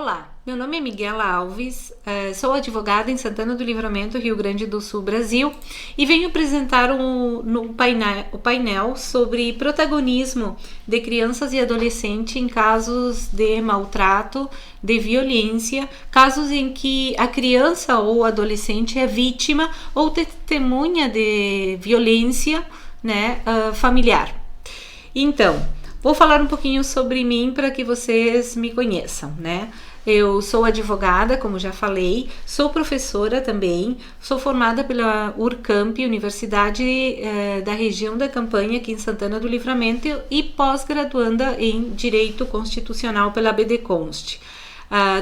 Olá, meu nome é Miguela Alves, sou advogada em Santana do Livramento, Rio Grande do Sul, Brasil, e venho apresentar o painel sobre protagonismo de crianças e adolescentes em casos de maltrato, de violência, casos em que a criança ou adolescente é vítima ou testemunha de violência, familiar. Então, vou falar um pouquinho sobre mim para que vocês me conheçam, Eu sou advogada, como já falei, sou professora também, sou formada pela Urcamp, Universidade da região da Campanha, aqui em Santana do Livramento, e pós-graduanda em Direito Constitucional pela BDConst.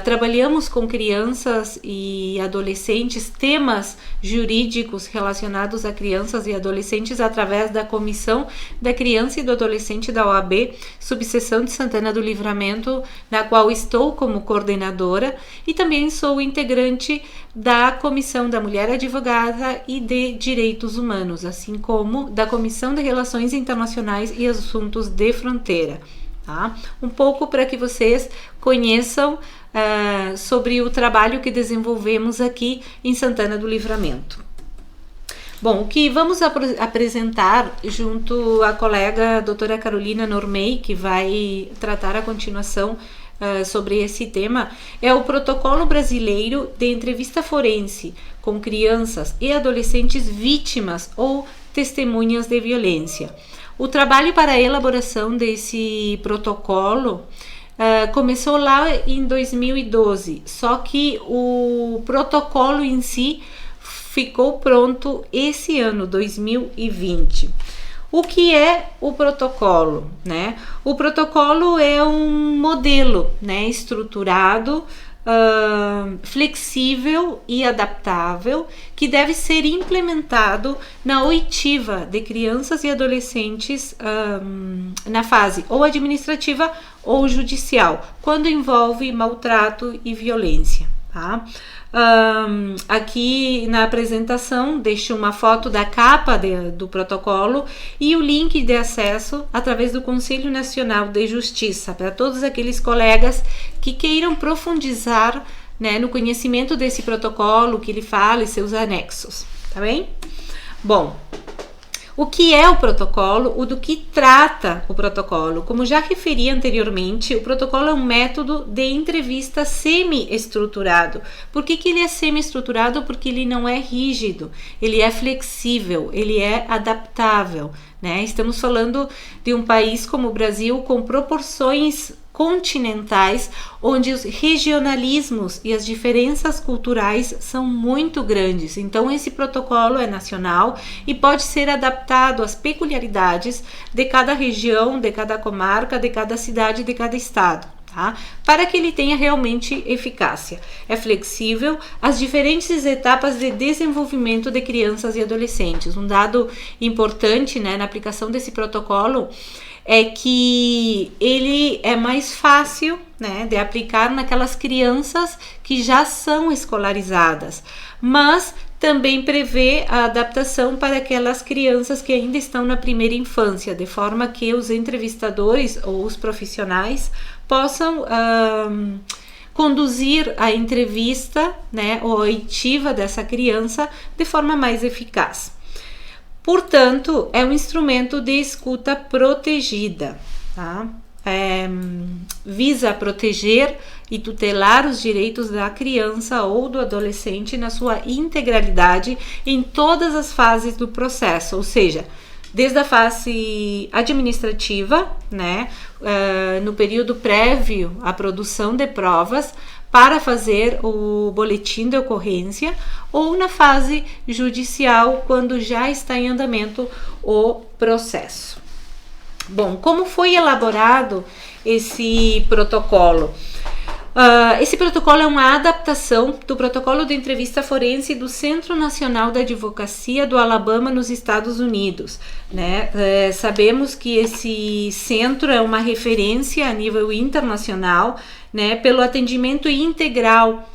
Trabalhamos com crianças e adolescentes, temas jurídicos relacionados a crianças e adolescentes através da Comissão da Criança e do Adolescente da OAB, subseção de Santana do Livramento, na qual estou como coordenadora, e também sou integrante da Comissão da Mulher Advogada e de Direitos Humanos, assim como da Comissão de Relações Internacionais e Assuntos de Fronteira. Um pouco para que vocês conheçam sobre o trabalho que desenvolvemos aqui em Santana do Livramento. Bom, o que vamos apresentar junto à colega doutora Carolina Normei, que vai tratar a continuação sobre esse tema, é o Protocolo Brasileiro de Entrevista Forense com crianças e adolescentes vítimas ou testemunhas de violência. O trabalho para a elaboração desse protocolo começou lá em 2012, só que o protocolo em si ficou pronto esse ano, 2020. O que é o protocolo? O protocolo é um modelo estruturado, flexível e adaptável que deve ser implementado na oitiva de crianças e adolescentes na fase ou administrativa ou judicial, quando envolve maltrato e violência. Aqui na apresentação deixo uma foto da capa do protocolo e o link de acesso através do Conselho Nacional de Justiça para todos aqueles colegas que queiram profundizar no conhecimento desse protocolo, que ele fala e seus anexos, tá bem? Bom, o que é o protocolo? O do que trata o protocolo? Como já referi anteriormente, o protocolo é um método de entrevista semi-estruturado. Por que ele é semi-estruturado? Porque ele não é rígido, ele é flexível, ele é adaptável. Estamos falando de um país como o Brasil com proporções continentais, onde os regionalismos e as diferenças culturais são muito grandes. Então, esse protocolo é nacional e pode ser adaptado às peculiaridades de cada região, de cada comarca, de cada cidade, de cada estado. Para que ele tenha realmente eficácia. É flexível às diferentes etapas de desenvolvimento de crianças e adolescentes. Um dado importante na aplicação desse protocolo é que ele é mais fácil de aplicar naquelas crianças que já são escolarizadas, mas também prevê a adaptação para aquelas crianças que ainda estão na primeira infância, de forma que os entrevistadores ou os profissionais possam conduzir a entrevista ou a oitiva dessa criança de forma mais eficaz. Portanto, é um instrumento de escuta protegida, visa proteger e tutelar os direitos da criança ou do adolescente na sua integralidade em todas as fases do processo, ou seja, desde a fase administrativa, no período prévio à produção de provas, para fazer o boletim de ocorrência, ou na fase judicial, quando já está em andamento o processo. Bom, como foi elaborado esse protocolo? Esse protocolo é uma adaptação do protocolo de entrevista forense do Centro Nacional da Advocacia do Alabama, nos Estados Unidos. Sabemos que esse centro é uma referência a nível internacional, pelo atendimento integral,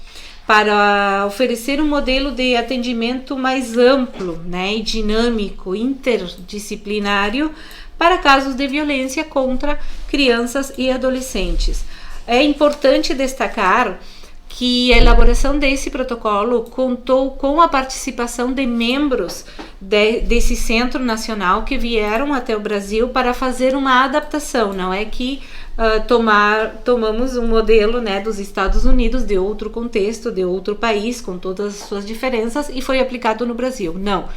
para oferecer um modelo de atendimento mais amplo e dinâmico, interdisciplinário, para casos de violência contra crianças e adolescentes. é importante destacar que a elaboração desse protocolo contou com a participação de membros desse Centro Nacional que vieram até o Brasil para fazer uma adaptação. Não é que tomamos um modelo, né, dos Estados Unidos, de outro contexto, de outro país, com todas as suas diferenças, e foi aplicado no Brasil. Não.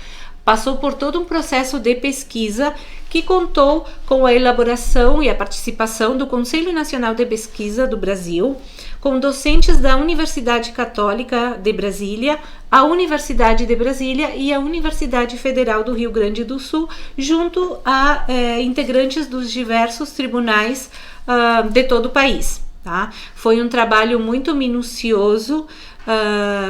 Passou por todo um processo de pesquisa que contou com a elaboração e a participação do Conselho Nacional de Pesquisa do Brasil, com docentes da Universidade Católica de Brasília, a Universidade de Brasília e a Universidade Federal do Rio Grande do Sul, junto a integrantes dos diversos tribunais de todo o país. Tá? Foi um trabalho muito minucioso,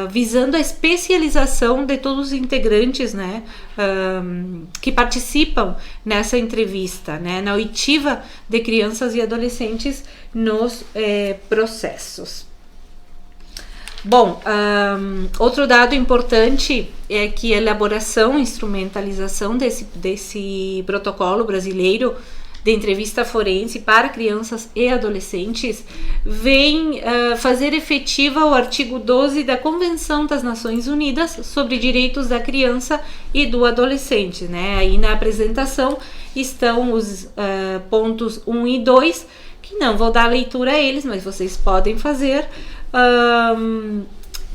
visando a especialização de todos os integrantes, né, que participam nessa entrevista, né, na oitiva de crianças e adolescentes nos processos. Bom, outro dado importante é que a elaboração e instrumentalização desse protocolo brasileiro de entrevista forense para crianças e adolescentes vem fazer efetiva o artigo 12 da Convenção das Nações Unidas sobre Direitos da Criança e do Adolescente, né? Aí na apresentação estão os pontos 1 e 2, que não vou dar leitura a eles, mas vocês podem fazer,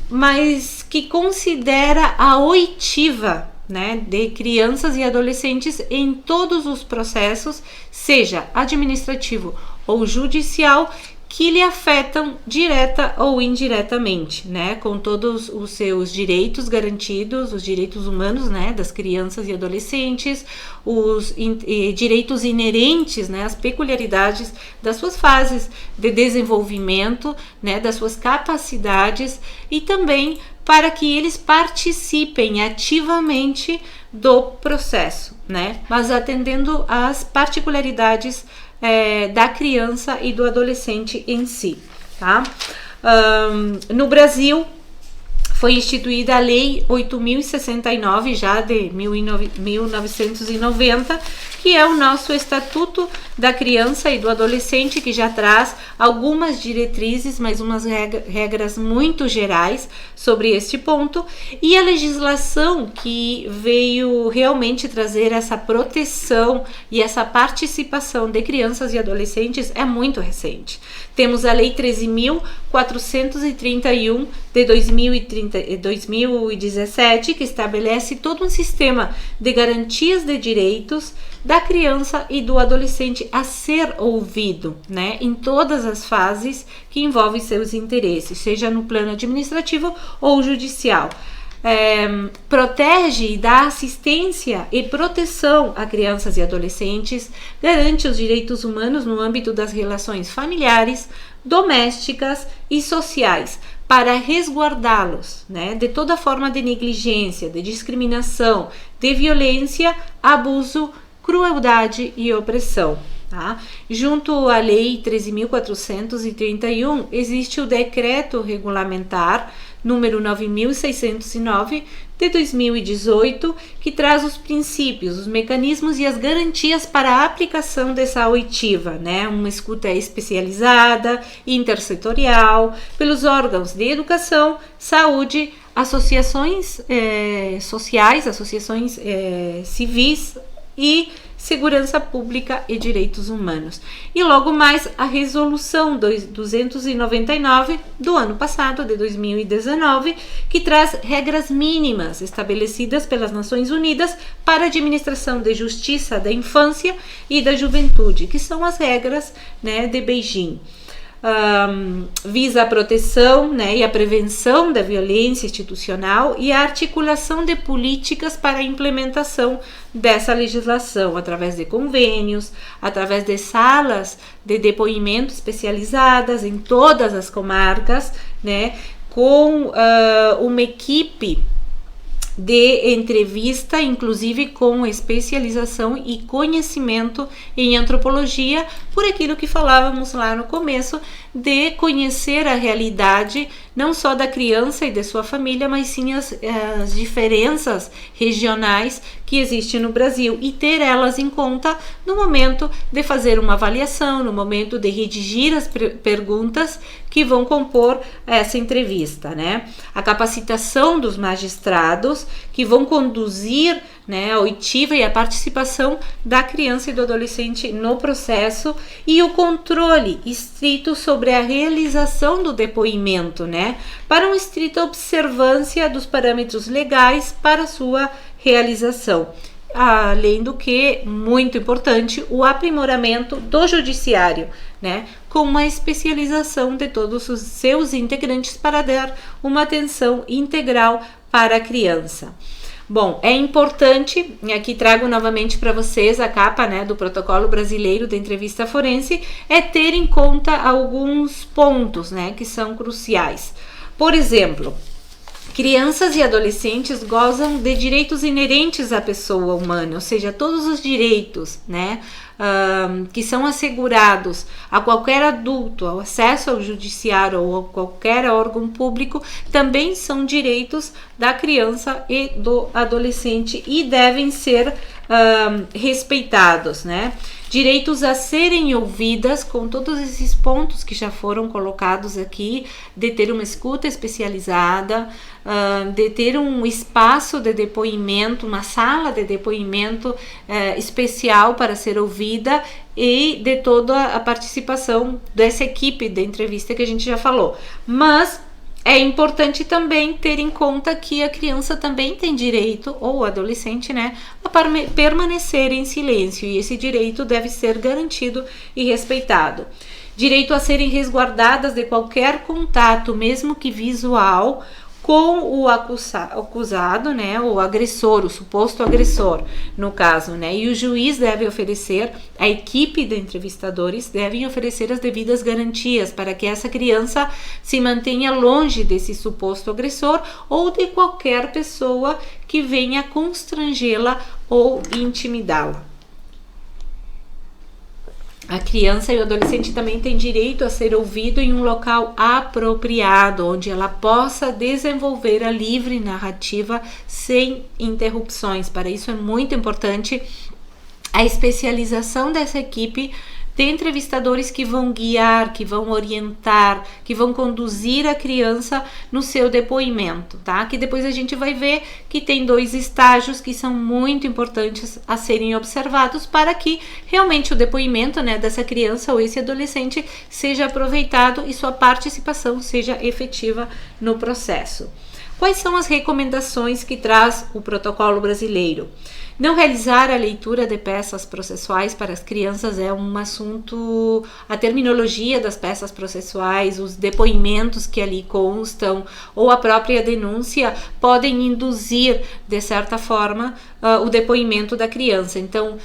mas que considera a oitiva, né, de crianças e adolescentes em todos os processos, seja administrativo ou judicial, que lhe afetam direta ou indiretamente, né, com todos os seus direitos garantidos, os direitos humanos, né, das crianças e adolescentes, os direitos inerentes, né, as peculiaridades das suas fases de desenvolvimento, né, das suas capacidades, e também para que eles participem ativamente do processo, né, mas atendendo às particularidades da criança e do adolescente em si, tá? No Brasil foi instituída a Lei 8.069, já de 1990, que é o nosso Estatuto da Criança e do Adolescente, que já traz algumas diretrizes, mas umas regras muito gerais sobre este ponto, e a legislação que veio realmente trazer essa proteção e essa participação de crianças e adolescentes é muito recente. Temos a Lei 13.431 de 2017, que estabelece todo um sistema de garantias de direitos da criança e do adolescente a ser ouvido, né, em todas as fases que envolvem seus interesses, seja no plano administrativo ou judicial. Protege e dá assistência e proteção a crianças e adolescentes, garante os direitos humanos no âmbito das relações familiares, domésticas e sociais, para resguardá-los, né, de toda forma de negligência, de discriminação, de violência, abuso, crueldade e opressão. Tá? Junto à Lei 13.431, existe o Decreto Regulamentar número 9.609 de 2018, que traz os princípios, os mecanismos e as garantias para a aplicação dessa oitiva, né? Uma escuta especializada, intersetorial, pelos órgãos de educação, saúde, associações sociais, associações civis e segurança pública e direitos humanos. E logo mais a resolução 299 do ano passado, de 2019, que traz regras mínimas estabelecidas pelas Nações Unidas para a administração de justiça da infância e da juventude, que são as regras, né, de Beijing. Visa a proteção, né, e a prevenção da violência institucional e a articulação de políticas para a implementação dessa legislação, através de convênios, através de salas de depoimento especializadas em todas as comarcas, né, com uma equipe de entrevista, inclusive com especialização e conhecimento em antropologia, por aquilo que falávamos lá no começo, de conhecer a realidade não só da criança e de sua família, mas sim as diferenças regionais que existem no Brasil e ter elas em conta no momento de fazer uma avaliação, no momento de redigir as perguntas que vão compor essa entrevista, né? A capacitação dos magistrados que vão conduzir, né, a oitiva e a participação da criança e do adolescente no processo e o controle estrito sobre a realização do depoimento, né, para uma estrita observância dos parâmetros legais para sua realização. Além do que, muito importante, o aprimoramento do judiciário, né, com uma especialização de todos os seus integrantes para dar uma atenção integral para a criança. Bom, é importante, e aqui trago novamente para vocês a capa, né, do Protocolo Brasileiro de Entrevista Forense, é ter em conta alguns pontos, né, que são cruciais. Por exemplo, crianças e adolescentes gozam de direitos inerentes à pessoa humana, ou seja, todos os direitos, né, que são assegurados a qualquer adulto, ao acesso ao judiciário ou a qualquer órgão público, também são direitos da criança e do adolescente e devem ser respeitados, né? Direitos a serem ouvidas, com todos esses pontos que já foram colocados aqui, de ter uma escuta especializada, de ter um espaço de depoimento, uma sala de depoimento especial para ser ouvida e de toda a participação dessa equipe de entrevista que a gente já falou. Mas é importante também ter em conta que a criança também tem direito, ou o adolescente, né, a permanecer em silêncio, e esse direito deve ser garantido e respeitado. Direito a serem resguardadas de qualquer contato, mesmo que visual, com o acusado, né, o agressor, o suposto agressor, no caso, né, e o juiz deve oferecer, a equipe de entrevistadores devem oferecer as devidas garantias para que essa criança se mantenha longe desse suposto agressor ou de qualquer pessoa que venha constrangê-la ou intimidá-la. A criança e o adolescente também têm direito a ser ouvido em um local apropriado, onde ela possa desenvolver a livre narrativa sem interrupções. Para isso é muito importante a especialização dessa equipe de entrevistadores que vão guiar, que vão orientar, que vão conduzir a criança no seu depoimento, tá? Que depois a gente vai ver que tem 2 estágios que são muito importantes a serem observados para que realmente o depoimento, né, dessa criança ou esse adolescente seja aproveitado e sua participação seja efetiva no processo. Quais são as recomendações que traz o protocolo brasileiro? Não realizar a leitura de peças processuais para as crianças é um assunto, a terminologia das peças processuais, os depoimentos que ali constam ou a própria denúncia podem induzir, de certa forma, o depoimento da criança. Então,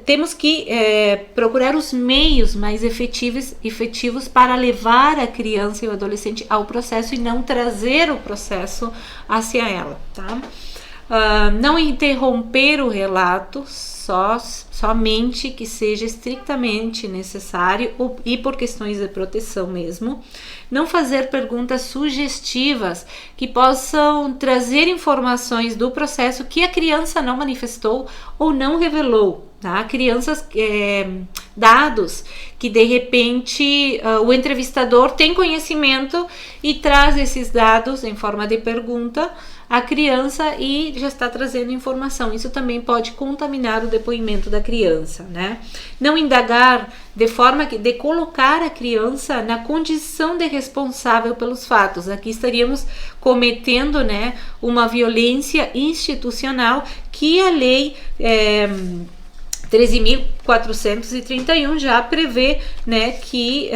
temos que procurar os meios mais efetivos para levar a criança e o adolescente ao processo e não trazer o processo hacia ela, tá? Não interromper o relato somente que seja estritamente necessário e por questões de proteção mesmo. Não fazer perguntas sugestivas que possam trazer informações do processo que a criança não manifestou ou não revelou, tá? Crianças, dados que de repente o entrevistador tem conhecimento e traz esses dados em forma de pergunta à criança e já está trazendo informação. Isso também pode contaminar o depoimento da criança, né? Não indagar de forma de colocar a criança na condição de responsável pelos fatos. Aqui estaríamos cometendo, né, uma violência institucional que a lei 13.431 já prevê, né, que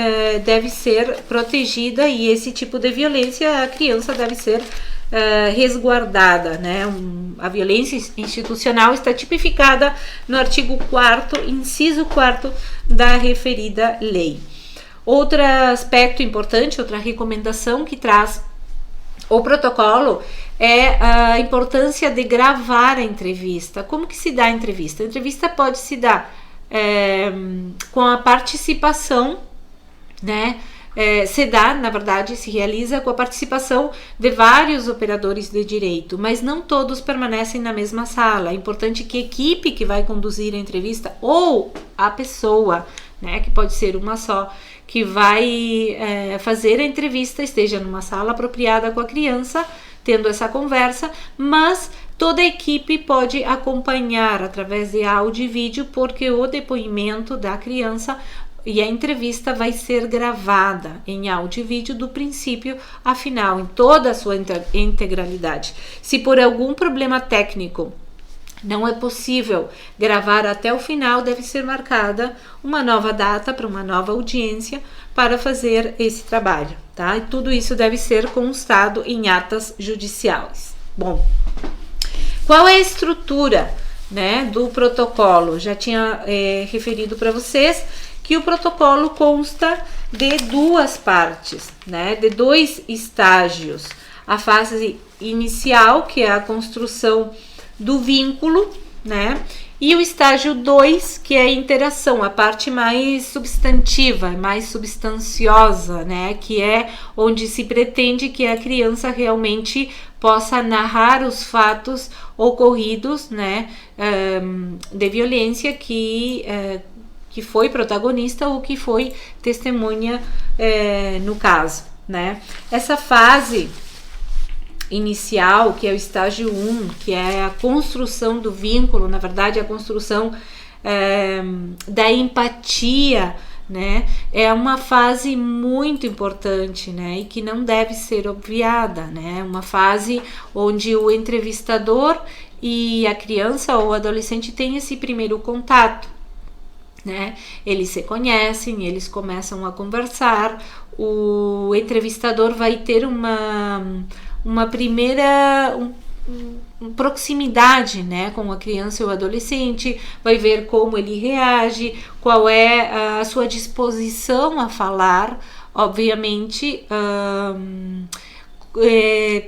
deve ser protegida, e esse tipo de violência a criança deve ser resguardada, né? A violência institucional está tipificada no artigo 4º, inciso 4º da referida lei. Outro aspecto importante, outra recomendação que traz o protocolo é a importância de gravar a entrevista. Como que se dá a entrevista? A entrevista pode se dar com a participação, né? Se realiza com a participação de vários operadores de direito, mas não todos permanecem na mesma sala. É importante que a equipe que vai conduzir a entrevista, ou a pessoa, né, que pode ser uma só, que vai fazer a entrevista, esteja numa sala apropriada com a criança, tendo essa conversa, mas toda a equipe pode acompanhar através de áudio e vídeo, porque o depoimento da criança e a entrevista vai ser gravada em áudio e vídeo do princípio a final, em toda a sua integralidade. Se por algum problema técnico não é possível gravar até o final, deve ser marcada uma nova data para uma nova audiência para fazer esse trabalho, tá? E tudo isso deve ser constado em atas judiciais. Bom, qual é a estrutura, né, do protocolo? Já tinha referido para vocês que o protocolo consta de duas partes, né, de dois estágios. A fase inicial, que é a construção do vínculo, né, e o estágio 2, que é a interação, a parte mais substantiva, mais substanciosa, né, que é onde se pretende que a criança realmente possa narrar os fatos ocorridos, né, de violência que foi protagonista ou que foi testemunha no caso, né. Essa fase inicial, que é o estágio 1, que é a construção do vínculo, na verdade a construção da empatia, né, é uma fase muito importante, né, e que não deve ser obviada, né, uma fase onde o entrevistador e a criança ou adolescente têm esse primeiro contato, né, eles se conhecem, eles começam a conversar, o entrevistador vai ter uma primeira proximidade, né, com a criança ou adolescente, vai ver como ele reage, qual é a sua disposição a falar, obviamente,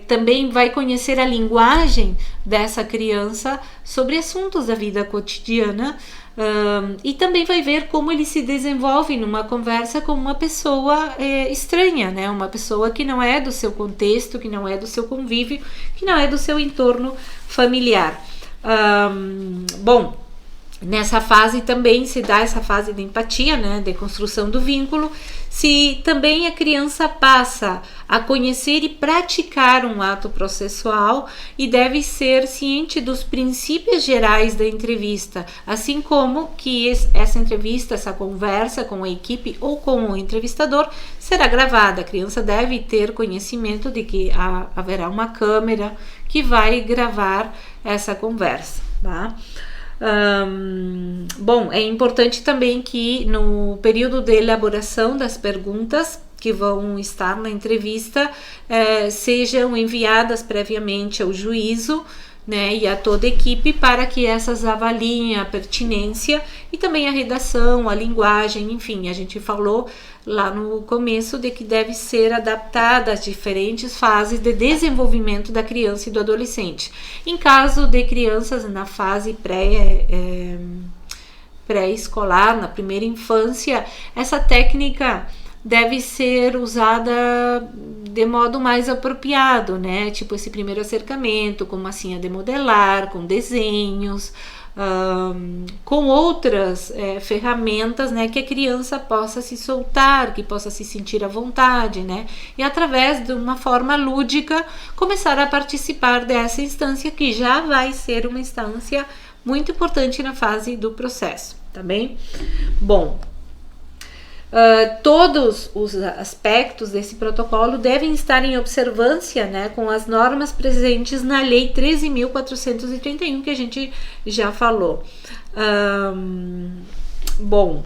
também vai conhecer a linguagem dessa criança sobre assuntos da vida cotidiana, e também vai ver como ele se desenvolve numa conversa com uma pessoa estranha, né? Uma pessoa que não é do seu contexto, que não é do seu convívio, que não é do seu entorno familiar. Bom, nessa fase também se dá essa fase de empatia, né, de construção do vínculo. Se também a criança passa a conhecer e praticar um ato processual e deve ser ciente dos princípios gerais da entrevista, assim como que essa entrevista, essa conversa com a equipe ou com o entrevistador será gravada. A criança deve ter conhecimento de que haverá uma câmera que vai gravar essa conversa, tá? Bom, é importante também que no período de elaboração das perguntas que vão estar na entrevista sejam enviadas previamente ao juízo, né, e a toda a equipe para que essas avaliem a pertinência e também a redação, a linguagem, enfim, a gente falou lá no começo de que deve ser adaptada às diferentes fases de desenvolvimento da criança e do adolescente. Em caso de crianças na fase pré-escolar, na primeira infância, essa técnica deve ser usada de modo mais apropriado, né? Tipo esse primeiro acercamento com massinha de modelar, com desenhos, com outras ferramentas, né? Que a criança possa se soltar, que possa se sentir à vontade, né? E através de uma forma lúdica começar a participar dessa instância que já vai ser uma instância muito importante na fase do processo, tá bem? Bom, todos os aspectos desse protocolo devem estar em observância, né, com as normas presentes na Lei 13.431, que a gente já falou. Bom,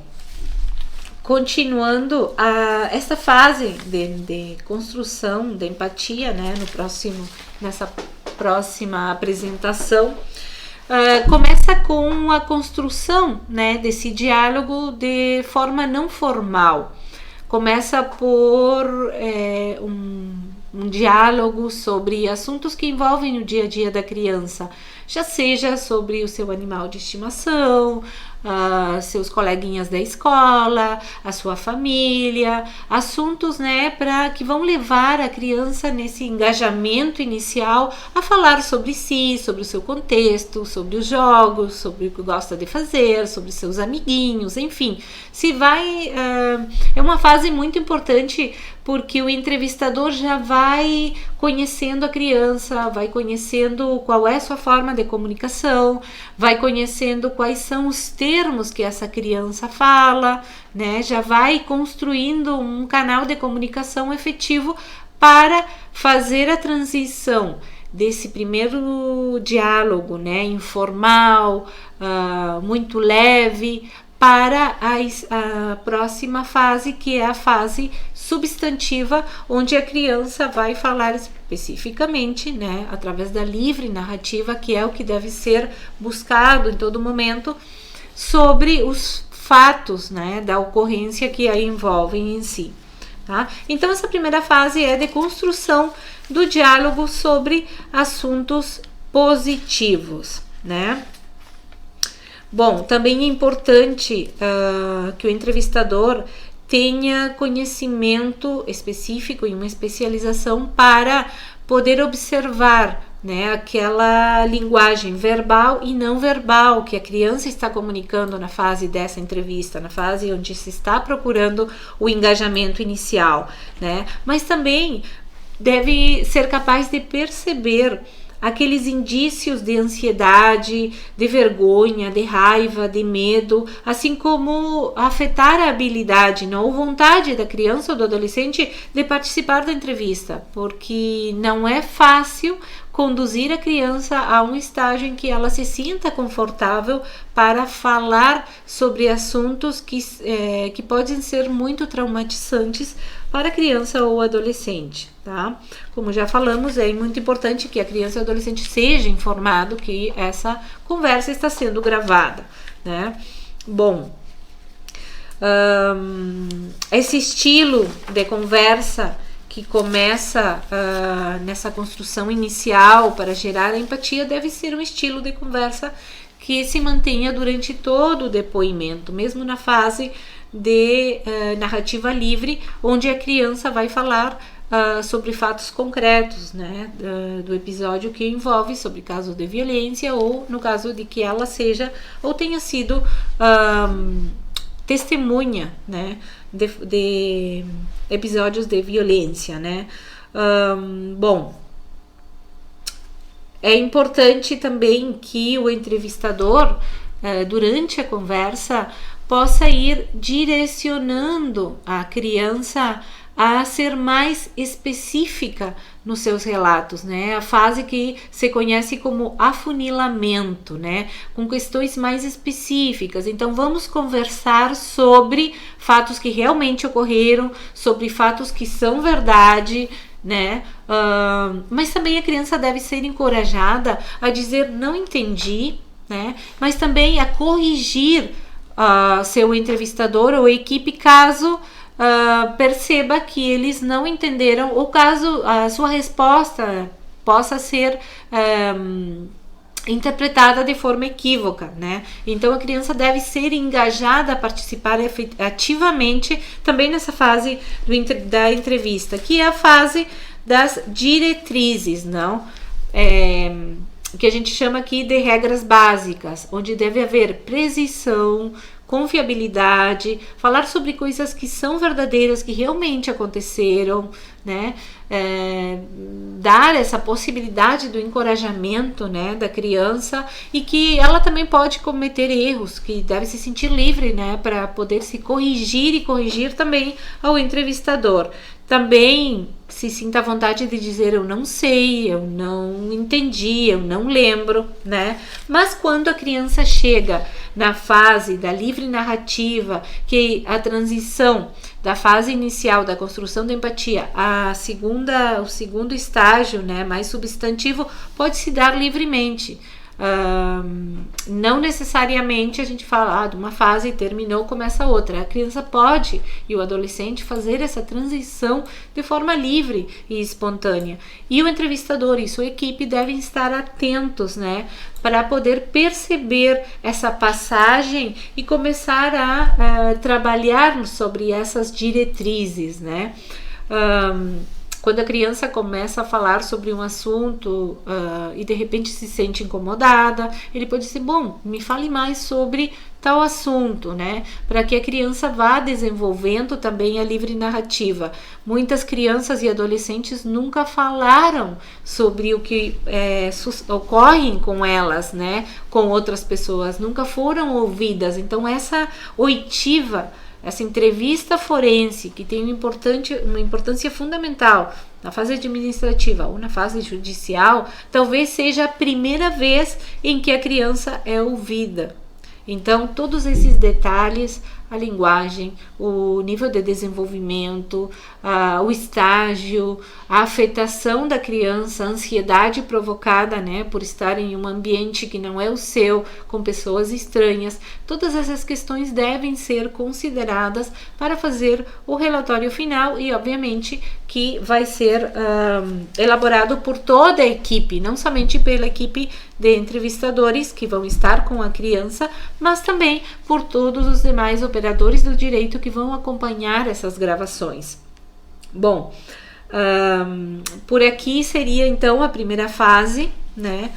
continuando, essa fase de construção de empatia, né, nessa próxima apresentação, começa com a construção, né, desse diálogo de forma não formal. Começa por um diálogo sobre assuntos que envolvem o dia a dia da criança, já seja sobre o seu animal de estimação, seus coleguinhas da escola, a sua família, assuntos, né, que vão levar a criança nesse engajamento inicial a falar sobre si, sobre o seu contexto, sobre os jogos, sobre o que gosta de fazer, sobre seus amiguinhos, enfim. É uma fase muito importante porque o entrevistador já vai conhecendo a criança, vai conhecendo qual é a sua forma de comunicação, vai conhecendo quais são os termos que essa criança fala, né? Já vai construindo um canal de comunicação efetivo para fazer a transição desse primeiro diálogo, né, informal, muito leve, para a próxima fase, que é a fase substantiva, onde a criança vai falar especificamente, né, através da livre narrativa, que é o que deve ser buscado em todo momento, sobre os fatos, né, da ocorrência que a envolvem em si. Tá? Então, essa primeira fase é de construção do diálogo sobre assuntos positivos, né? Bom, também é importante que o entrevistador tenha conhecimento específico e uma especialização para poder observar, né, aquela linguagem verbal e não verbal que a criança está comunicando na fase dessa entrevista, na fase onde se está procurando o engajamento inicial, né? Mas também deve ser capaz de perceber aqueles indícios de ansiedade, de vergonha, de raiva, de medo, assim como afetar a habilidade, não, ou vontade da criança ou do adolescente de participar da entrevista, porque não é fácil conduzir a criança a um estágio em que ela se sinta confortável para falar sobre assuntos que podem ser muito traumatizantes para a criança ou adolescente, tá? Como já falamos, é muito importante que a criança e o adolescente seja informado que essa conversa está sendo gravada, né? Bom, esse estilo de conversa que começa nessa construção inicial para gerar a empatia deve ser um estilo de conversa que se mantenha durante todo o depoimento, mesmo na fase de narrativa livre, onde a criança vai falar sobre fatos concretos, né, do episódio que envolve sobre casos de violência ou no caso de que ela seja ou tenha sido testemunha, né, de episódios de violência, né. Bom, é importante também que o entrevistador, durante a conversa, possa ir direcionando a criança a ser mais específica nos seus relatos, né? A fase que se conhece como afunilamento, né? Com questões mais específicas. Então, vamos conversar sobre fatos que realmente ocorreram, sobre fatos que são verdade, né? Mas também a criança deve ser encorajada a dizer não entendi, né? Mas também a corrigir seu entrevistador ou equipe caso perceba que eles não entenderam ou caso a sua resposta possa ser interpretada de forma equívoca, né? Então a criança deve ser engajada a participar ativamente também nessa fase da entrevista, que é a fase das diretrizes, não? Que a gente chama aqui de regras básicas, onde deve haver precisão, confiabilidade, falar sobre coisas que são verdadeiras, que realmente aconteceram, né? Dar essa possibilidade do encorajamento, né, da criança e que ela também pode cometer erros, que deve se sentir livre, né, para poder se corrigir e corrigir também ao entrevistador. Também se sinta à vontade de dizer eu não sei, eu não entendi, eu não lembro, né? Mas quando a criança chega na fase da livre narrativa, que a transição da fase inicial da construção da empatia o segundo estágio, né, mais substantivo, pode se dar livremente. Não necessariamente a gente fala de uma fase terminou, começa outra. A criança pode e o adolescente fazer essa transição de forma livre e espontânea. E o entrevistador e sua equipe devem estar atentos, né, para poder perceber essa passagem e começar a trabalhar sobre essas diretrizes, né? Quando a criança começa a falar sobre um assunto e de repente se sente incomodada, ele pode dizer, bom, me fale mais sobre tal assunto, né? Para que a criança vá desenvolvendo também a livre narrativa. Muitas crianças e adolescentes nunca falaram sobre o que ocorre com elas, né? Com outras pessoas, nunca foram ouvidas. Então essa oitiva, essa entrevista forense, que tem uma importância fundamental na fase administrativa ou na fase judicial, talvez seja a primeira vez em que a criança é ouvida. Então, todos esses detalhes, a linguagem, o nível de desenvolvimento, o estágio, a afetação da criança, a ansiedade provocada, né, por estar em um ambiente que não é o seu, com pessoas estranhas, todas essas questões devem ser consideradas para fazer o relatório final e, obviamente, que vai ser elaborado por toda a equipe, não somente pela equipe de entrevistadores que vão estar com a criança, mas também por todos os demais operadores do direito que vão acompanhar essas gravações. Bom, por aqui seria então a primeira fase, né,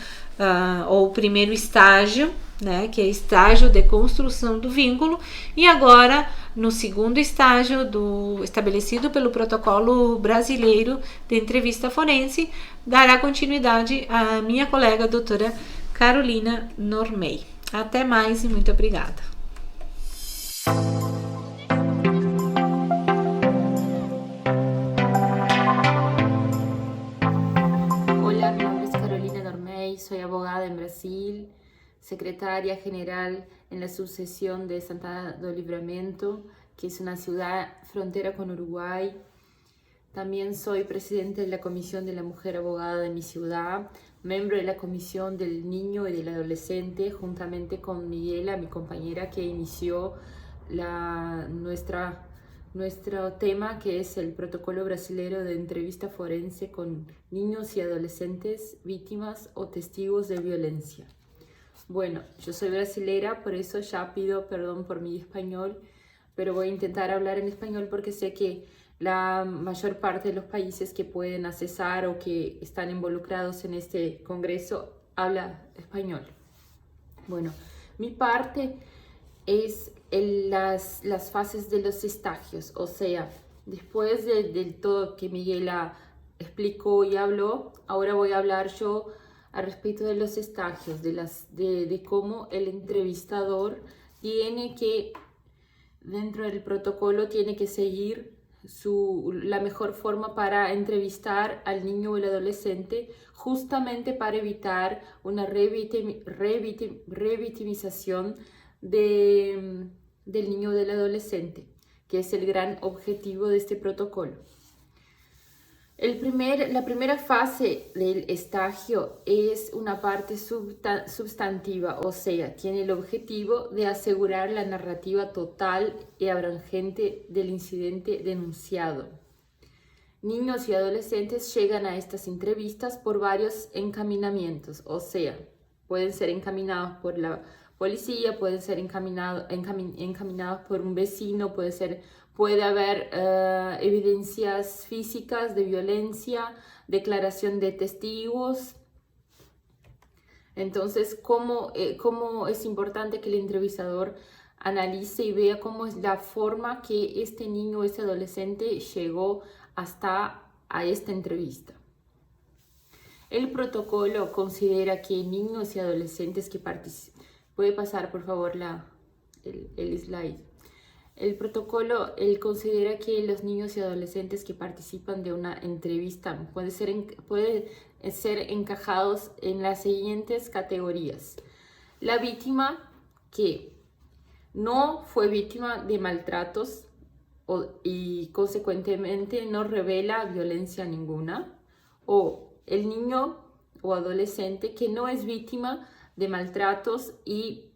ou o primeiro estágio, né, que é estágio de construção do vínculo, e agora no segundo estágio estabelecido pelo protocolo brasileiro de entrevista forense, dará continuidade a minha colega a doutora Carolina Normey. Até mais e muito obrigada. Hola, mi nombre es Carolina Normey, soy abogada en Brasil, secretaria general en la subsección de Santana do Livramento, que es una ciudad frontera con Uruguay. También soy presidente de la Comisión de la Mujer Abogada de mi ciudad, miembro de la Comisión del Niño y del Adolescente, juntamente con Miguela, mi compañera que inició nuestro tema, que es el protocolo brasileño de entrevista forense con niños y adolescentes víctimas o testigos de violencia. Bueno, yo soy brasilera, por eso ya pido perdón por mi español, pero voy a intentar hablar en español porque sé que la mayor parte de los países que pueden accesar o que están involucrados en este congreso habla español. Bueno, mi parte es las fases de los estagios, o sea, después de todo que Miguela explicó y habló, ahora voy a hablar yo al respecto de los estagios, de cómo el entrevistador tiene que, dentro del protocolo, tiene que seguir la mejor forma para entrevistar al niño o el adolescente, justamente para evitar una revictimización del niño o del adolescente, que es el gran objetivo de este protocolo. La primera fase del estagio es una parte sustantiva, o sea, tiene el objetivo de asegurar la narrativa total y abrangente del incidente denunciado. Niños y adolescentes llegan a estas entrevistas por varios encaminamientos, o sea, pueden ser encaminados por la policía, pueden ser encaminados por un vecino, puede haber evidencias físicas de violencia, declaración de testigos. Entonces, ¿cómo es importante que el entrevistador analice y vea cómo es la forma que este niño o este adolescente llegó hasta a esta entrevista? El protocolo considera que niños y adolescentes que participan... Puede pasar, por favor, el slide. El protocolo considera que los niños y adolescentes que participan de una entrevista pueden ser encajados en las siguientes categorías. La víctima que no fue víctima de maltratos y consecuentemente no revela violencia ninguna, o el niño o adolescente que no es víctima de maltratos y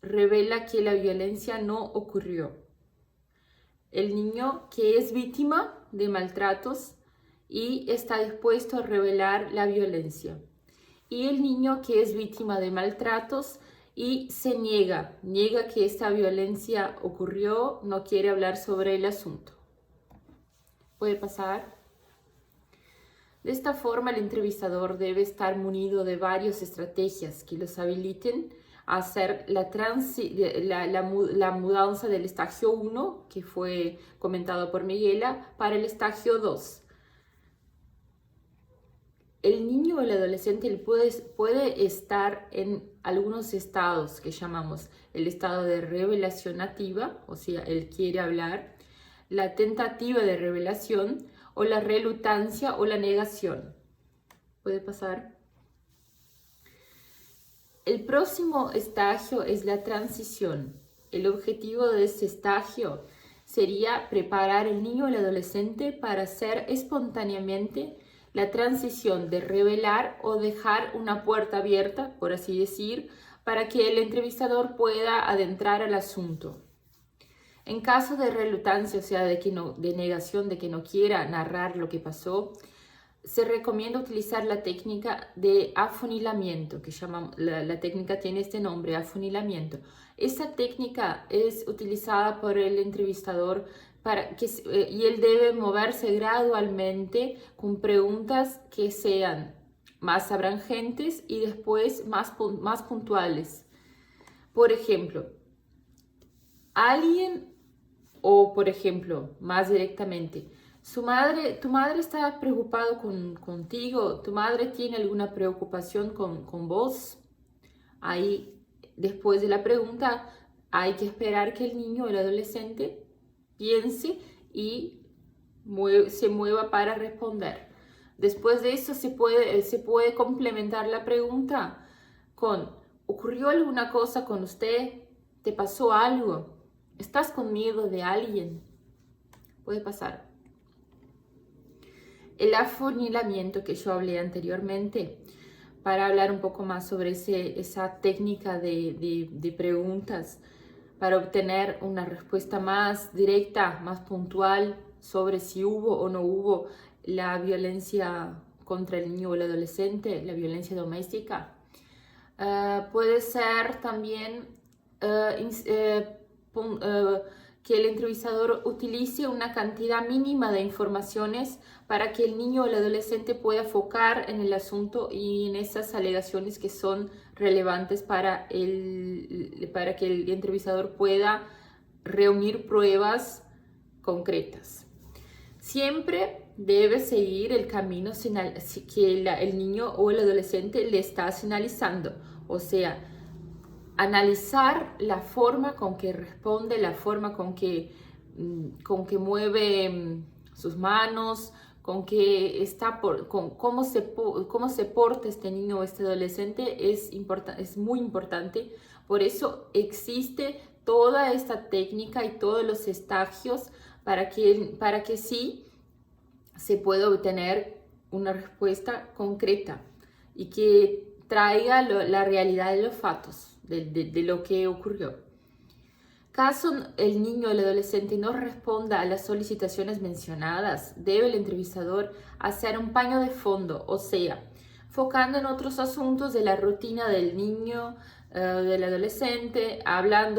revela que la violencia no ocurrió. El niño que es víctima de maltratos y está dispuesto a revelar la violencia. Y el niño que es víctima de maltratos y se niega que esta violencia ocurrió, no quiere hablar sobre el asunto. ¿Puede pasar? De esta forma, el entrevistador debe estar munido de varias estrategias que los habiliten a hacer la mudanza del estadio 1, que fue comentado por Miguela, para el estadio 2. El niño o el adolescente puede estar en algunos estados que llamamos el estado de revelación activa, o sea, él quiere hablar, la tentativa de revelación o la relutancia o la negación. ¿Puede pasar? El próximo estadio es la transición. El objetivo de este estadio sería preparar al niño o el adolescente para hacer espontáneamente la transición de revelar o dejar una puerta abierta, por así decir, para que el entrevistador pueda adentrar al asunto. En caso de relutancia, o sea, de negación, de que no quiera narrar lo que pasó, se recomienda utilizar la técnica de afunilamiento, que la técnica tiene este nombre, afunilamiento. Esta técnica es utilizada por el entrevistador y él debe moverse gradualmente con preguntas que sean más abrangentes y después más puntuales. Por ejemplo, por ejemplo, más directamente, tu madre está preocupada contigo, tu madre tiene alguna preocupación con vos. Ahí, después de la pregunta, hay que esperar que el niño o el adolescente piense y se mueva para responder. Después de eso se puede complementar la pregunta con: ¿ocurrió alguna cosa con usted? ¿Te pasó algo? ¿Estás con miedo de alguien? Puede pasar. El afunilamiento que yo hablé anteriormente, para hablar un poco más sobre esa técnica de preguntas, para obtener una respuesta más directa, más puntual sobre si hubo o no hubo la violencia contra el niño o el adolescente, la violencia doméstica. Puede ser también que el entrevistador utilice una cantidad mínima de informaciones para que el niño o el adolescente pueda enfocar en el asunto y en esas alegaciones que son relevantes para que el entrevistador pueda reunir pruebas concretas. Siempre debe seguir el camino que el niño o el adolescente le está señalizando, o sea, analizar la forma con que responde, la forma con que mueve sus manos, cómo se porta este niño o este adolescente es muy importante. Por eso existe toda esta técnica y todos los estagios para que sí se pueda obtener una respuesta concreta y que traiga la realidad de los fatos. De lo que ocurrió. Caso el niño o el adolescente no responda a las solicitaciones mencionadas, debe el entrevistador hacer un paño de fondo, o sea, focando en otros asuntos de la rutina del niño, del adolescente,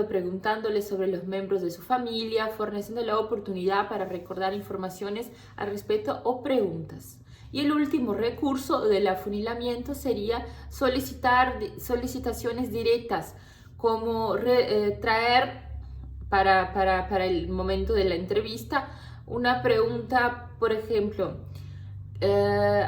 preguntándole sobre los miembros de su familia, forneciendo la oportunidad para recordar informaciones al respecto o preguntas. Y el último recurso del afunilamiento sería solicitar solicitaciones directas, como traer para el momento de la entrevista una pregunta, por ejemplo,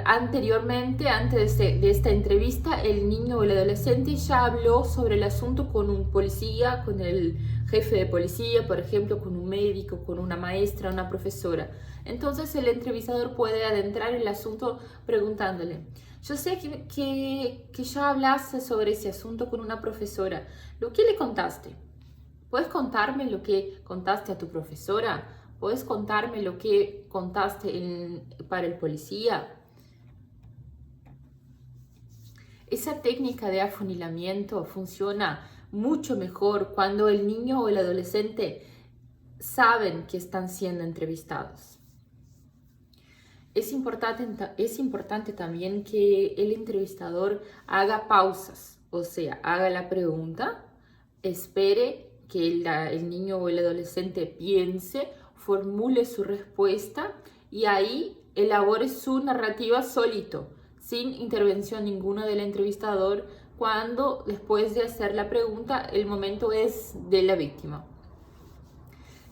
anteriormente, antes de esta entrevista, el niño o el adolescente ya habló sobre el asunto con un policía, con el jefe de policía, por ejemplo, con un médico, con una maestra, una profesora. Entonces el entrevistador puede adentrar el asunto preguntándole: yo sé que ya hablaste sobre ese asunto con una profesora. ¿Lo que le contaste? ¿Puedes contarme lo que contaste a tu profesora? ¿Puedes contarme lo que contaste para el policía? Esa técnica de afunilamiento funciona mucho mejor cuando el niño o el adolescente saben que están siendo entrevistados. Es importante también que el entrevistador haga pausas, o sea, haga la pregunta, espere que el niño o el adolescente piense, formule su respuesta y ahí elabore su narrativa solito, sin intervención ninguna del entrevistador, cuando después de hacer la pregunta el momento es de la víctima.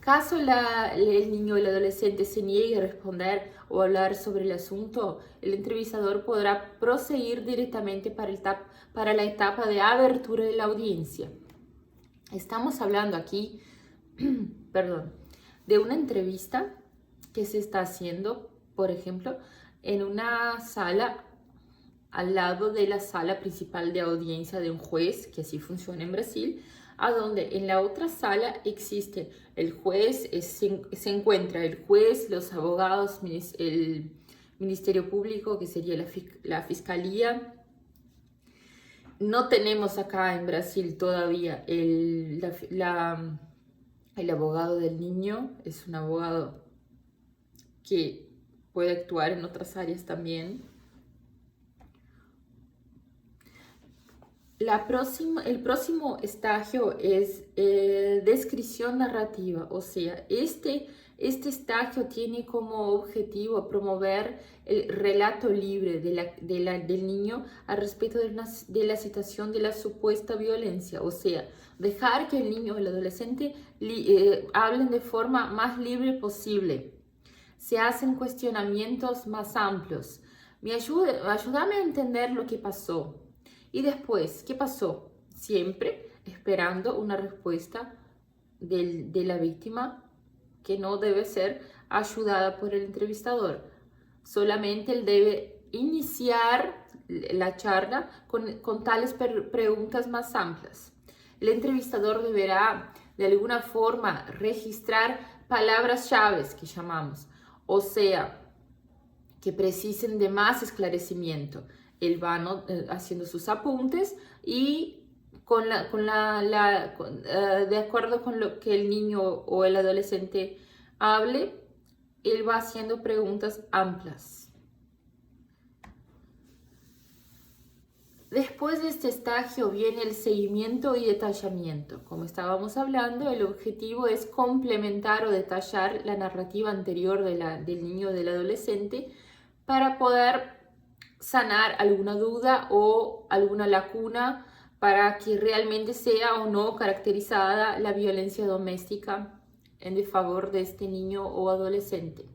Caso el niño o el adolescente se niegue a responder o hablar sobre el asunto, el entrevistador podrá proseguir directamente para la etapa de abertura de la audiencia. Estamos hablando aquí, perdón, de una entrevista que se está haciendo, por ejemplo, en una sala al lado de la sala principal de audiencia de un juez, que así funciona en Brasil, a donde en la otra sala existe el juez, se encuentra el juez, los abogados, el Ministerio Público, que sería la Fiscalía. No tenemos acá en Brasil todavía el abogado del niño, es un abogado que puede actuar en otras áreas también. El próximo estágio es descripción narrativa, o sea, este estágio tiene como objetivo promover el relato libre del niño al respecto de la situación de la supuesta violencia, o sea, dejar que el niño o el adolescente hablen de forma más libre posible. Se hacen cuestionamientos más amplios. Ayúdame a entender lo que pasó. Y después, ¿qué pasó? Siempre esperando una respuesta de la víctima, que no debe ser ayudada por el entrevistador. Solamente él debe iniciar la charla con tales preguntas más amplias. El entrevistador deberá de alguna forma registrar palabras claves que llamamos, o sea, que precisen de más esclarecimiento. Él va haciendo sus apuntes y de acuerdo con lo que el niño o el adolescente hable, él va haciendo preguntas amplias. Después de este estágio viene el seguimiento y detallamiento. Como estábamos hablando, el objetivo es complementar o detallar la narrativa anterior del niño o del adolescente para poder sanar alguna duda o alguna lacuna para que realmente sea o no caracterizada la violencia doméstica en favor de este niño o adolescente.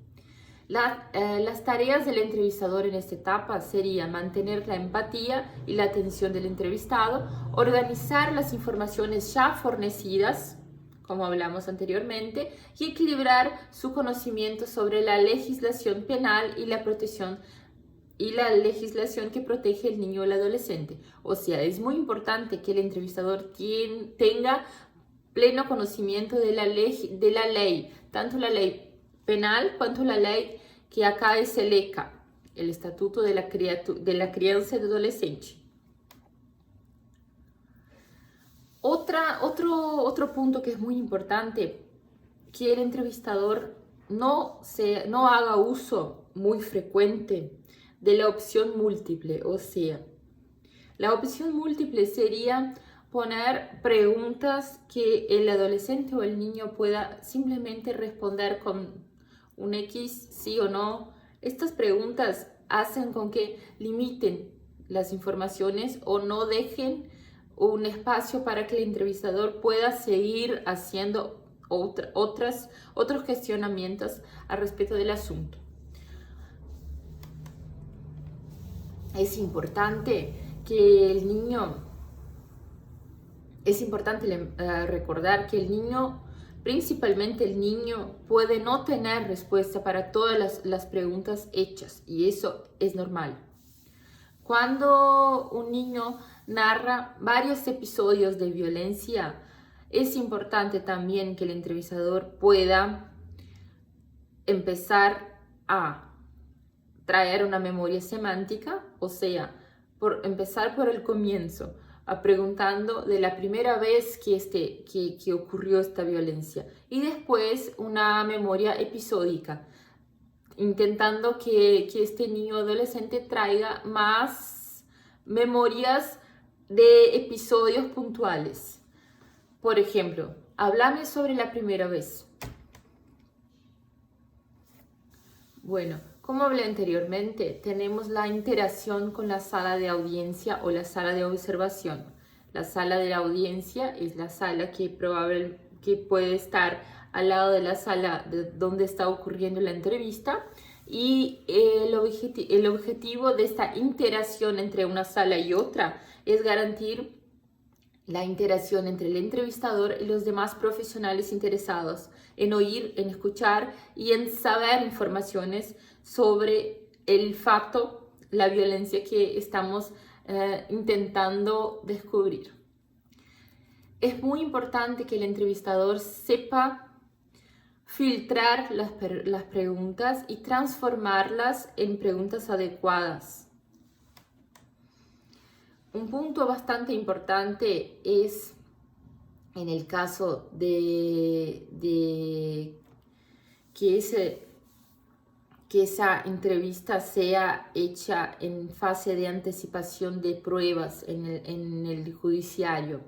Las tareas del entrevistador en esta etapa serían mantener la empatía y la atención del entrevistado, organizar las informaciones ya fornecidas, como hablamos anteriormente, y equilibrar su conocimiento sobre la legislación penal y la legislación que protege al niño o al adolescente. O sea, es muy importante que el entrevistador tenga pleno conocimiento de la ley, tanto la ley penal cuanto la ley que acá es el ECA, el Estatuto de la Criança y Adolescente. Otro punto que es muy importante, que el entrevistador no haga uso muy frecuente de la opción múltiple, o sea, la opción múltiple sería poner preguntas que el adolescente o el niño pueda simplemente responder con un X, sí o no. Estas preguntas hacen con que limiten las informaciones o no dejen un espacio para que el entrevistador pueda seguir haciendo otros cuestionamientos al respecto del asunto. Es importante recordar que el niño, principalmente el niño, puede no tener respuesta para todas las preguntas hechas, y eso es normal. Cuando un niño narra varios episodios de violencia, es importante también que el entrevistador pueda empezar a traer una memoria semántica, o sea, por empezar por el comienzo, preguntando de la primera vez que ocurrió esta violencia, y después una memoria episódica, intentando que este niño adolescente traiga más memorias de episodios puntuales. Por ejemplo, háblame sobre la primera vez. Bueno, como hablé anteriormente, tenemos la interacción con la sala de audiencia o la sala de observación. La sala de la audiencia es la sala que puede estar al lado de la sala donde está ocurriendo la entrevista, y el objetivo de esta interacción entre una sala y otra es garantir la interacción entre el entrevistador y los demás profesionales interesados en oír, en escuchar y en saber informaciones sobre el facto, la violencia que estamos intentando descubrir. Es muy importante que el entrevistador sepa filtrar las preguntas y transformarlas en preguntas adecuadas. Un punto bastante importante es, en el caso de que esa entrevista sea hecha en fase de anticipación de pruebas en el judiciario.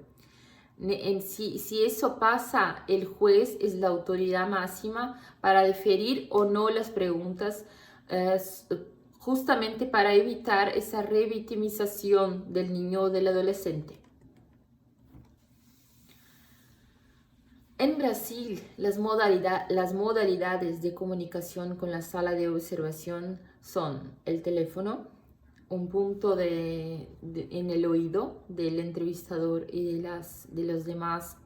Si eso pasa, el juez es la autoridad máxima para deferir o no las preguntas, justamente para evitar esa revictimización del niño o del adolescente. En Brasil, las modalidades de comunicación con la sala de observación son el teléfono, un punto en el oído del entrevistador y de los demás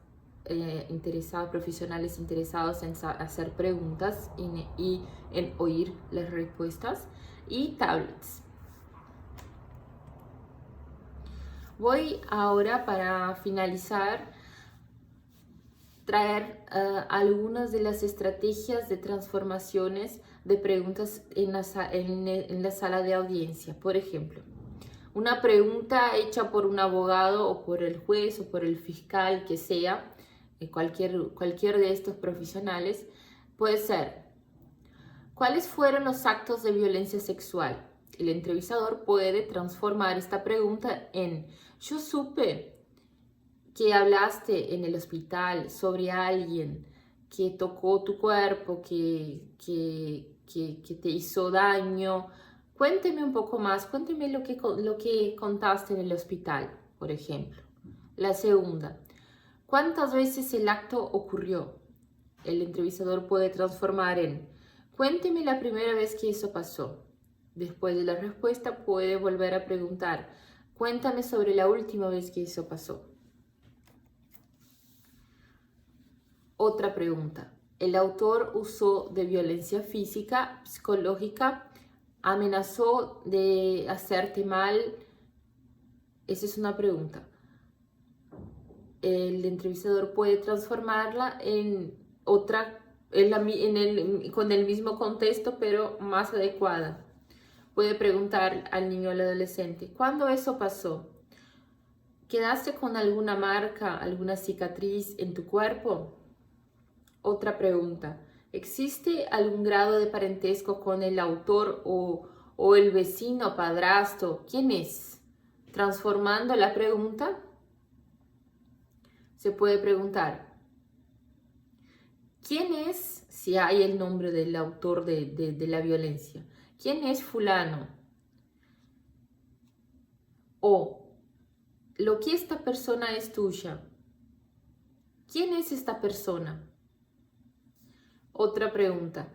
profesionales interesados en hacer preguntas y en oír las respuestas, y tablets. Voy ahora, para finalizar, traer algunas de las estrategias de transformaciones de preguntas en la sala de audiencia. Por ejemplo, una pregunta hecha por un abogado o por el juez o por el fiscal, que sea, cualquier de estos profesionales, puede ser: ¿cuáles fueron los actos de violencia sexual? El entrevistador puede transformar esta pregunta en: yo supe que hablaste en el hospital sobre alguien que tocó tu cuerpo, que te hizo daño. Cuénteme un poco más, cuénteme lo que contaste en el hospital, por ejemplo. La segunda: ¿cuántas veces el acto ocurrió? El entrevistador puede transformar en: cuénteme la primera vez que eso pasó. Después de la respuesta puede volver a preguntar: cuéntame sobre la última vez que eso pasó. Otra pregunta: ¿el autor usó de violencia física, psicológica, amenazó de hacerte mal? Esa es una pregunta. El entrevistador puede transformarla en otra, con el mismo contexto, pero más adecuada. Puede preguntar al niño o al adolescente: ¿cuándo eso pasó? ¿Quedaste con alguna marca, alguna cicatriz en tu cuerpo? Otra pregunta: ¿existe algún grado de parentesco con el autor o el vecino, padrastro? ¿Quién es? Transformando la pregunta, se puede preguntar: ¿quién es? Si hay el nombre del autor de la violencia. ¿Quién es fulano? O: ¿lo que esta persona es tuya? ¿Quién es esta persona? Otra pregunta: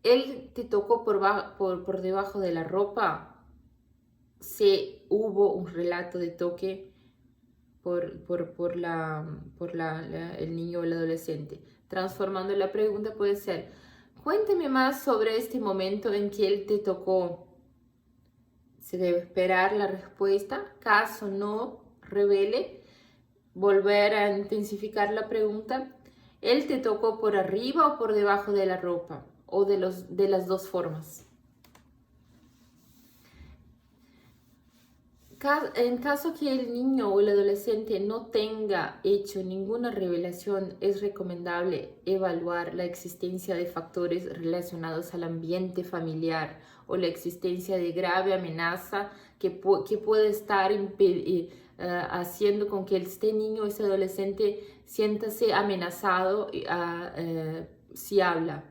¿él te tocó por debajo de la ropa? Si hubo un relato de toque por el niño o el adolescente. Transformando la pregunta puede ser: cuénteme más sobre este momento en que él te tocó. Se debe esperar la respuesta. Caso no revele, volver a intensificar la pregunta: ¿él te tocó por arriba o por debajo de la ropa? O de las dos formas. En caso que el niño o el adolescente no tenga hecho ninguna revelación, es recomendable evaluar la existencia de factores relacionados al ambiente familiar o la existencia de grave amenaza que puede estar haciendo con que este niño o este adolescente siéntase amenazado si habla.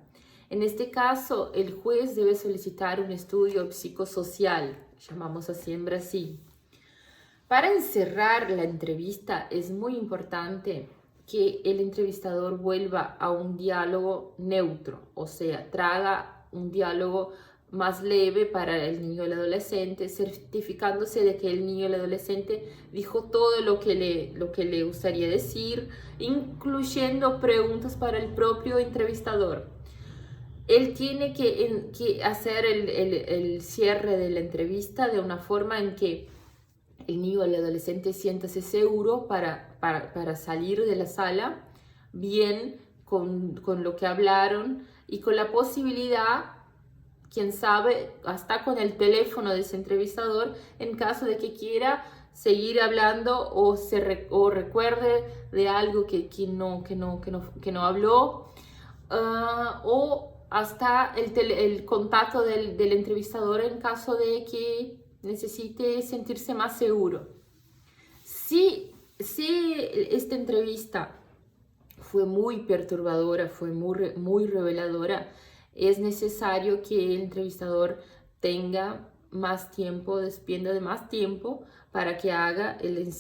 En este caso, el juez debe solicitar un estudio psicosocial, llamamos así en Brasil. Para encerrar la entrevista es muy importante que el entrevistador vuelva a un diálogo neutro, o sea, traga un diálogo más leve para el niño o el adolescente, certificándose de que el niño o el adolescente dijo todo lo que le gustaría decir, incluyendo preguntas para el propio entrevistador. Él tiene que hacer el cierre de la entrevista de una forma en que el niño o el adolescente siéntase seguro para salir de la sala bien con lo que hablaron y con la posibilidad, quién sabe, hasta con el teléfono de ese entrevistador en caso de que quiera seguir hablando o recuerde de algo que no habló, o hasta el contacto del entrevistador en caso de que necesite sentirse más seguro. Si esta entrevista fue muy perturbadora, fue muy reveladora, es necesario que el entrevistador tenga más tiempo, despienda de más tiempo para que haga que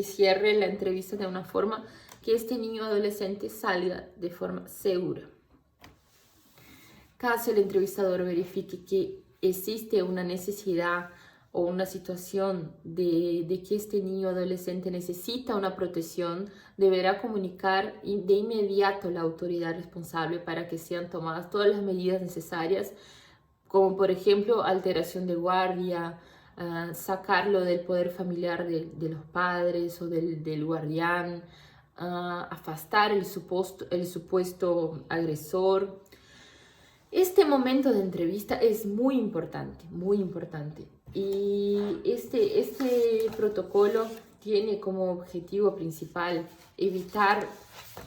cierre la entrevista de una forma que este niño adolescente salga de forma segura. Caso el entrevistador verifique que existe una necesidad o una situación de que este niño adolescente necesita una protección, deberá comunicar de inmediato a la autoridad responsable para que sean tomadas todas las medidas necesarias, como por ejemplo alteración de guardia, sacarlo del poder familiar de los padres o del guardián, afastar el supuesto agresor. Este momento de entrevista es muy importante, muy importante. Y este protocolo tiene como objetivo principal evitar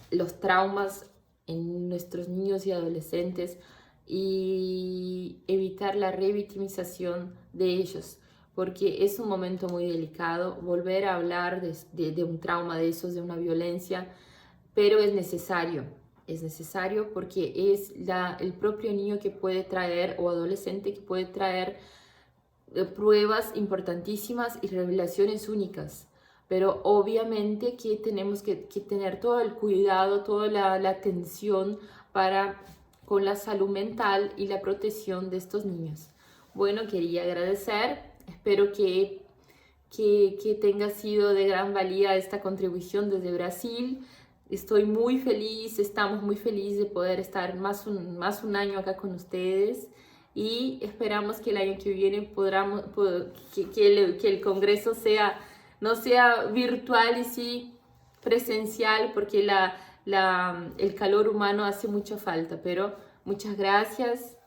los traumas en nuestros niños y adolescentes y evitar la revictimización de ellos, porque es un momento muy delicado volver a hablar de un trauma de esos, de una violencia, pero es necesario porque es el propio niño que puede traer, o adolescente que puede traer pruebas importantísimas y revelaciones únicas. Pero obviamente que tenemos que tener todo el cuidado, toda la atención con la salud mental y la protección de estos niños. Bueno, quería agradecer, espero que tenga sido de gran valía esta contribución desde Brasil. Estoy muy feliz, estamos muy felices de poder estar más un año acá con ustedes y esperamos que el año que viene que el congreso no sea virtual y sí presencial, porque el calor humano hace mucha falta. Pero muchas gracias